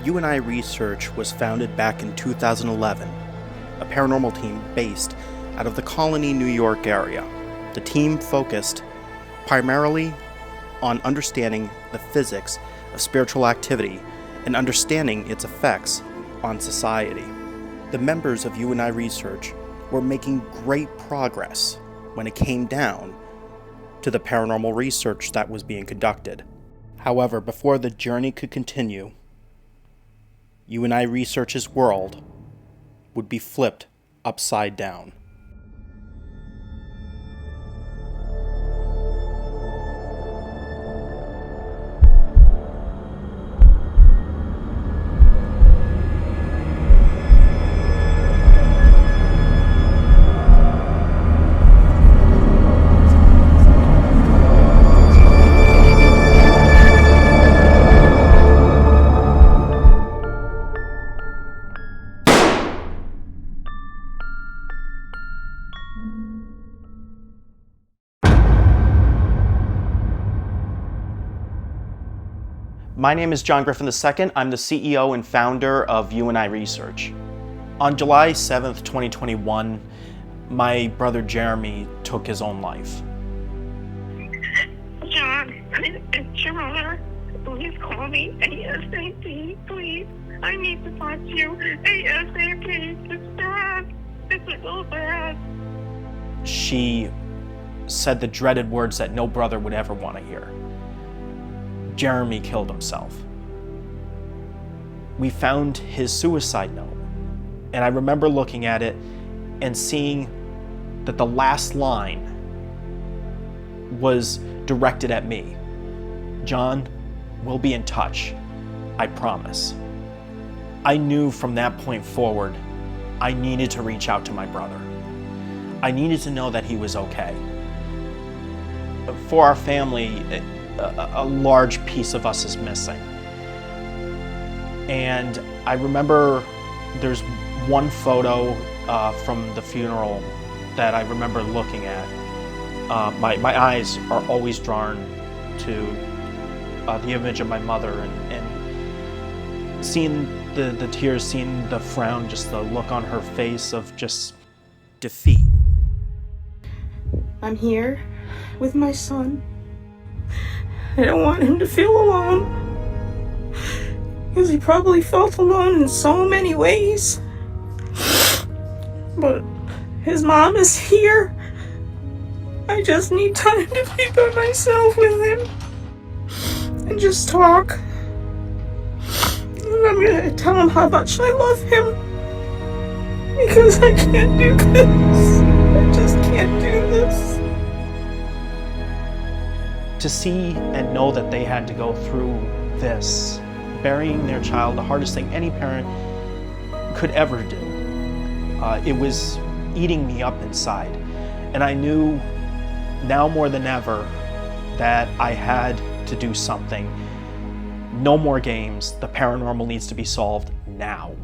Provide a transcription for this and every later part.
Uini Research was founded back in 2011, a paranormal team based out of the Colony, New York area. The team focused primarily on understanding the physics of spiritual activity and understanding its effects on society. The members of Uini Research were making great progress when it came down to the paranormal research that was being conducted. However, before the journey could continue, Uini Research's world would be flipped upside down. My name is John Griffin II. I'm the CEO and founder of Uini Research. On July 7th, 2021, my brother Jeremy took his own life. John, it's your mother. Please call me ASAP, please. I need to talk to you ASAP. It's bad. It's so bad. She said the dreaded words that no brother would ever want to hear. Jeremy killed himself. We found his suicide note, and I remember looking at it and seeing that the last line was directed at me. John, we'll be in touch, I promise. I knew from that point forward, I needed to reach out to my brother. I needed to know that he was okay. For our family, a large piece of us is missing. And I remember there's one photo from the funeral that I remember looking at. My eyes are always drawn to the image of my mother and seeing the tears, seeing the frown, just the look on her face of just defeat. I'm here with my son. I don't want him to feel alone, because he probably felt alone in so many ways. But his mom is here. I just need time to be by myself with him and just talk. And I'm gonna tell him how much I love him, because I can't do this. I just can't do this. To see and know that they had to go through this, burying their child, the hardest thing any parent could ever do. It was eating me up inside. And I knew now more than ever that I had to do something. No more games. The paranormal needs to be solved now.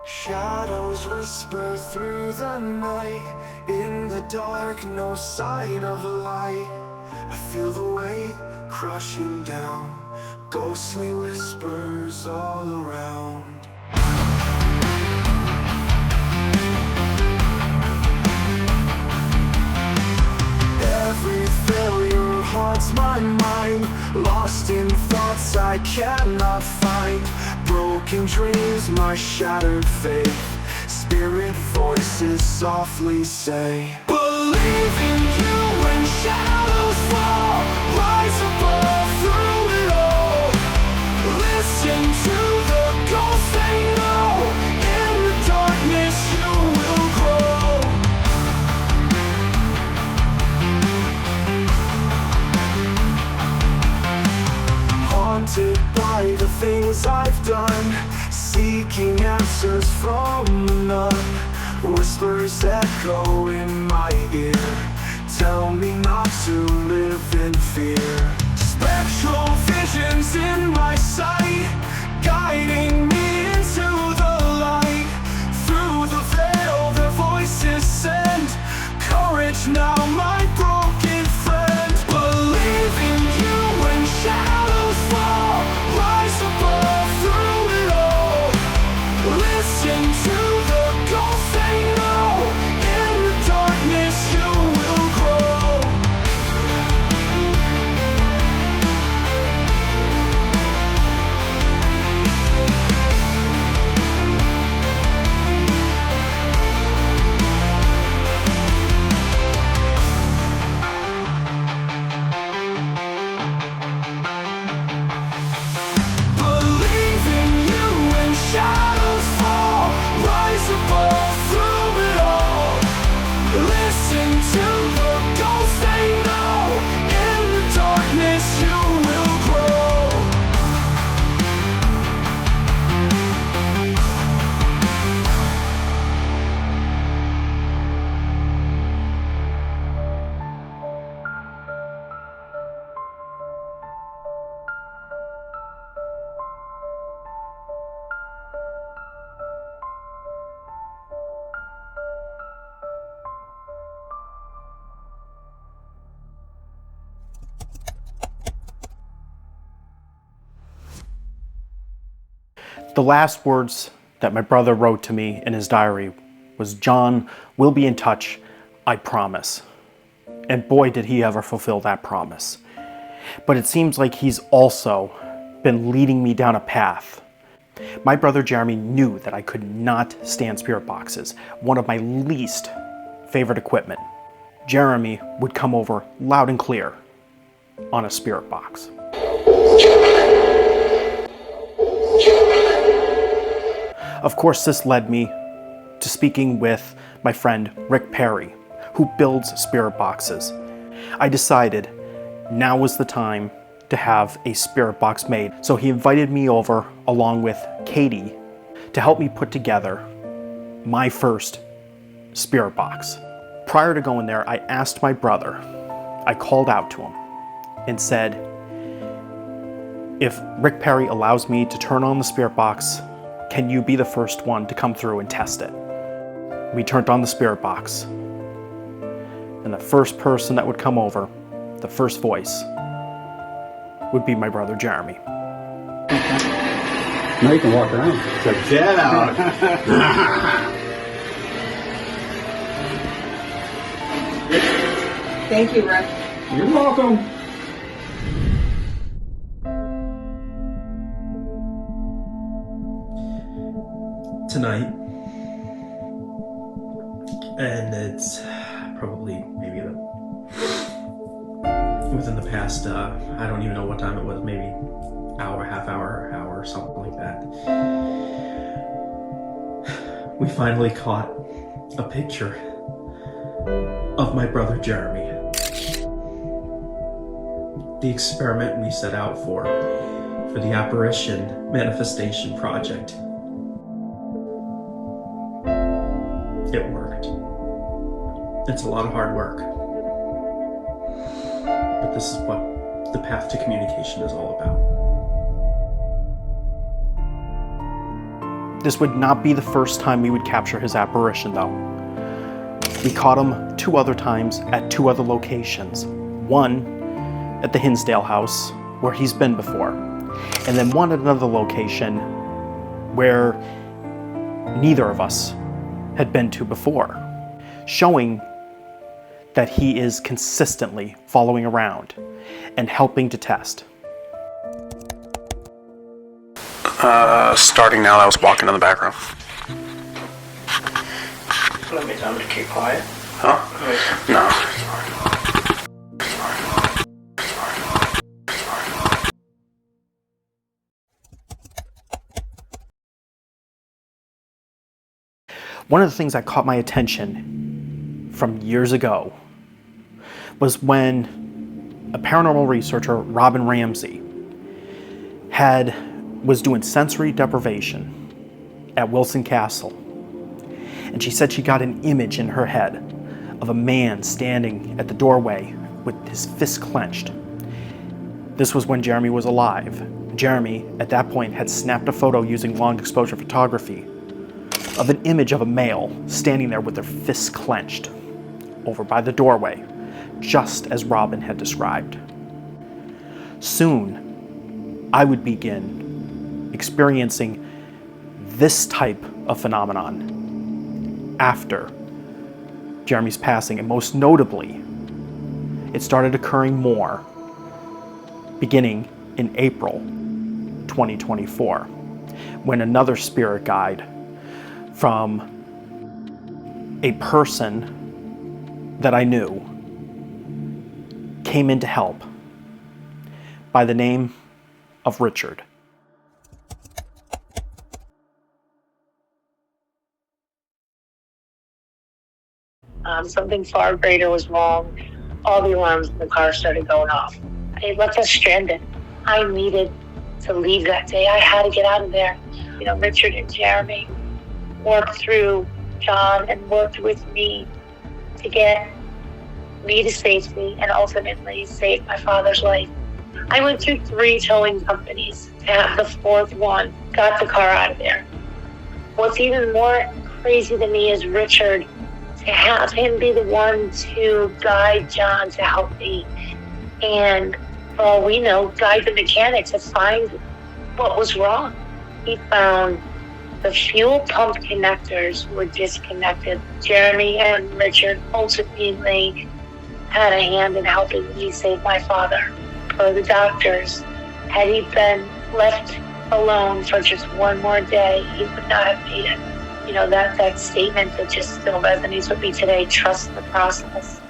Shadows whisper through the night. In the dark, no sign of light. I feel the weight crushing down. Ghostly whispers all around. Every failure haunts my mind. Lost in thoughts I cannot find. Broken dreams, my shattered faith. Spirit voices softly say, believe in you when shadows fall. Rise above through it all. Listen to the ghosts they know. In the darkness you will grow. Haunted by the things I've done, seeking answers from none. Whispers echo in my ear, tell me not to live in fear. Spectral visions in my sight, guiding me into the light. Through the veil, their voices say, The last words that my brother wrote to me in his diary was, "John, we'll be in touch, I promise." And boy, did he ever fulfill that promise. But it seems like he's also been leading me down a path. My brother Jeremy knew that I could not stand spirit boxes, one of my least favorite equipment. Jeremy would come over loud and clear on a spirit box. Of course, this led me to speaking with my friend Rick Perry, who builds spirit boxes. I decided now was the time to have a spirit box made, so he invited me over along with Katie to help me put together my first spirit box. Prior to going there, I asked my brother, I called out to him and said, if Rick Perry allows me to turn on the spirit box, can you be the first one to come through and test it? We turned on the spirit box, and the first person that would come over, the first voice, would be my brother Jeremy. Now you can walk around. Check that out. Thank you, Rick. You're welcome. Tonight, and it's probably maybe within the past, I don't even know what time it was, maybe hour, half hour, something like that. We finally caught a picture of my brother Jeremy. The experiment we set out for the apparition manifestation project. It worked. It's a lot of hard work. But this is what the path to communication is all about. This would not be the first time we would capture his apparition, though. We caught him 2 other times at 2 other locations. One at the Hinsdale house, where he's been before, and then one at another location where neither of us had been to before, showing that he is consistently following around and helping to test. Starting now, I was walking in the background. Let me tell him to keep quiet. Huh? No. One of the things that caught my attention from years ago was when a paranormal researcher, Robin Ramsey, was doing sensory deprivation at Wilson Castle. And she said she got an image in her head of a man standing at the doorway with his fists clenched. This was when Jeremy was alive. Jeremy, at that point, had snapped a photo using long exposure photography of an image of a male standing there with their fists clenched over by the doorway, just as Robin had described. Soon, I would begin experiencing this type of phenomenon after Jeremy's passing, and most notably, it started occurring more beginning in April 2024, when another spirit guide from a person that I knew came in to help by the name of Richard. Something far greater was wrong. All the alarms in the car started going off. It left us stranded. I needed to leave that day. I had to get out of there. You know, Richard and Jeremy worked through John and worked with me to get me to safety and ultimately save my father's life. I went through 3 towing companies to have the 4th one got the car out of there. What's even more crazy to me is Richard, to have him be the one to guide John to help me, and for all we know, guide the mechanic to find what was wrong. he found the fuel pump connectors were disconnected. Jeremy and Richard ultimately had a hand in helping me save my father. Per the doctors, had he been left alone for just one more day, he would not have made it. You know, that statement that just still resonates with me today, trust the process.